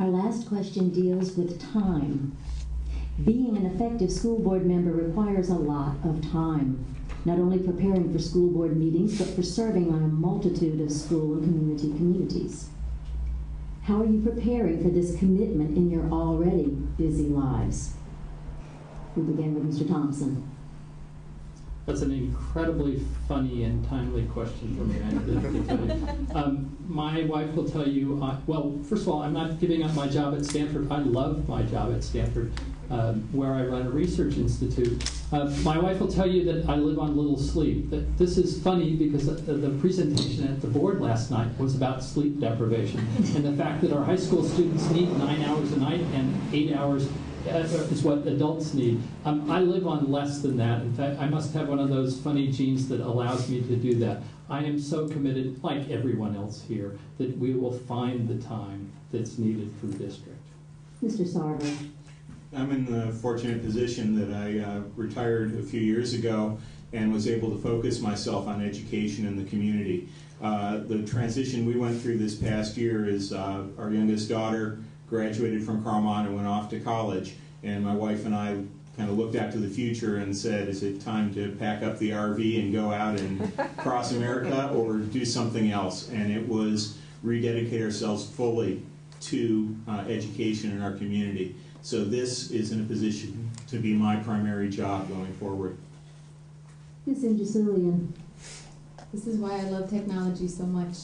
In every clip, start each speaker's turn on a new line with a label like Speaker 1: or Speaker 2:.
Speaker 1: Our last question deals with time. Being an effective school board member requires a lot of time, not only preparing for school board meetings, but for serving on a multitude of school and communities. How are you preparing for this commitment in your already busy lives? We begin with Mr. Thompson.
Speaker 2: That's an incredibly funny and timely question for me. I have to tell you. My wife will tell you, well, first of all, I'm not giving up my job at Stanford. I love my job at Stanford, where I run a research institute. My wife will tell you that I live on little sleep. That this is funny because the presentation at the board last night was about sleep deprivation and the fact that our high school students need 9 hours a night and 8 hours is what adults need. I live on less than that. In fact, I must have one of those funny genes that allows me to do that. I am so committed, like everyone else here, that we will find the time that's needed for the district.
Speaker 1: Mr. Sarver.
Speaker 3: I'm in the fortunate position that I retired a few years ago and was able to focus myself on education in the community. The transition we went through this past year is our youngest daughter graduated from Carmont and went off to college, and my wife and I kind of looked out to the future and said, is it time to pack up the RV and go out and cross America or do something else? And it was rededicate ourselves fully to education in our community. So this is in a position to be my primary job going forward.
Speaker 1: Ms. Ingersohn.
Speaker 4: This is why I love technology so much.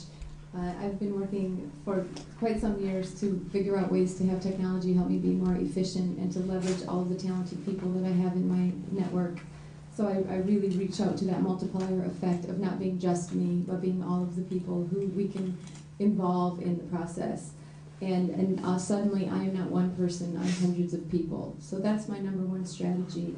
Speaker 4: I've been working for quite some years to figure out ways to have technology help me be more efficient and to leverage all of the talented people that I have in my network. So I really reach out to that multiplier effect of not being just me, but being all of the people who we can involve in the process. And suddenly I am not one person, I'm hundreds of people. So that's my number one strategy.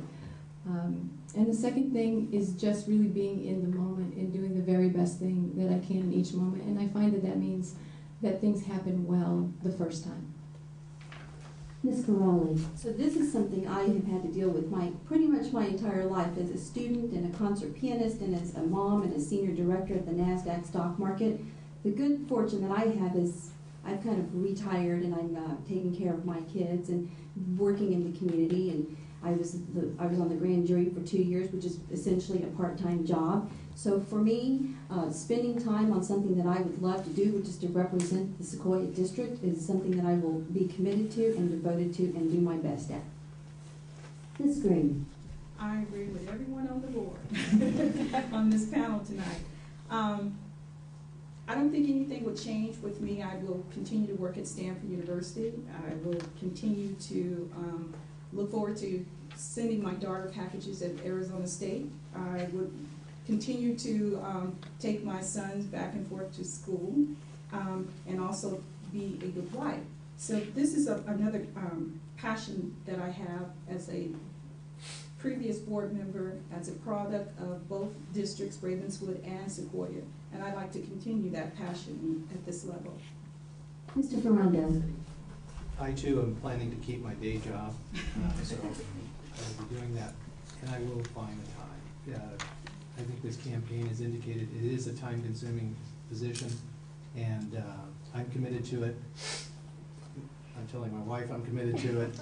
Speaker 4: And the second thing is just really being in the moment and doing the very best thing that I can in each moment. And I find that that means that things happen well the first time.
Speaker 1: Ms. Corrali.
Speaker 5: So this is something I have had to deal with pretty much my entire life as a student and a concert pianist and as a mom and a senior director at the NASDAQ stock market. The good fortune that I have is I've kind of retired and I'm taking care of my kids and working in the community, and I was on the grand jury for 2 years, which is essentially a part-time job. So for me, spending time on something that I would love to do, which is to represent the Sequoia District, is something that I will be committed to and devoted to and do my best at.
Speaker 1: Ms. Green.
Speaker 6: I agree with everyone on the board on this panel tonight. I don't think anything will change with me. I will continue to work at Stanford University. I will continue to look forward to sending my daughter packages at Arizona State. I would continue to take my sons back and forth to school and also be a good wife. So this is another passion that I have as a previous board member, as a product of both districts, Ravenswood and Sequoia. And I'd like to continue that passion at this level.
Speaker 1: Mr. Ferrando.
Speaker 7: I too am planning to keep my day job, so I'll be doing that, and I will find the time. I think this campaign has indicated it is a time-consuming position, and I'm committed to it. I'm telling my wife I'm committed to it,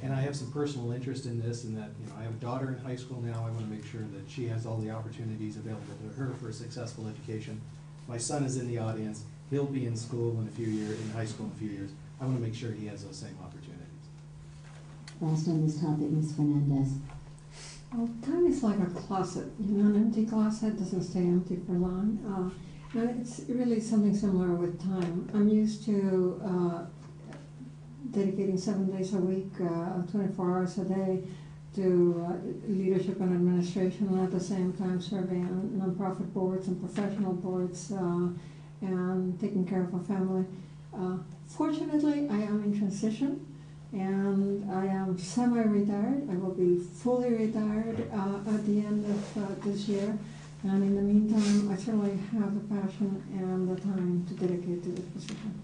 Speaker 7: and I have some personal interest in this, in that I have a daughter in high school now. I want to make sure that she has all the opportunities available to her for a successful education. My son is in the audience. He'll be in school in a few years, in high school in a few years. I want to make sure he has those same opportunities.
Speaker 1: Last on this topic, Ms. Fernandez.
Speaker 8: Well, time is like a closet. An empty closet doesn't stay empty for long. And it's really something similar with time. I'm used to dedicating 7 days a week, 24 hours a day to leadership and administration, and at the same time serving on nonprofit boards and professional boards and taking care of my family. Fortunately, I am in transition, and I am semi-retired. I will be fully retired at the end of this year. And in the meantime, I certainly have the passion and the time to dedicate to this position.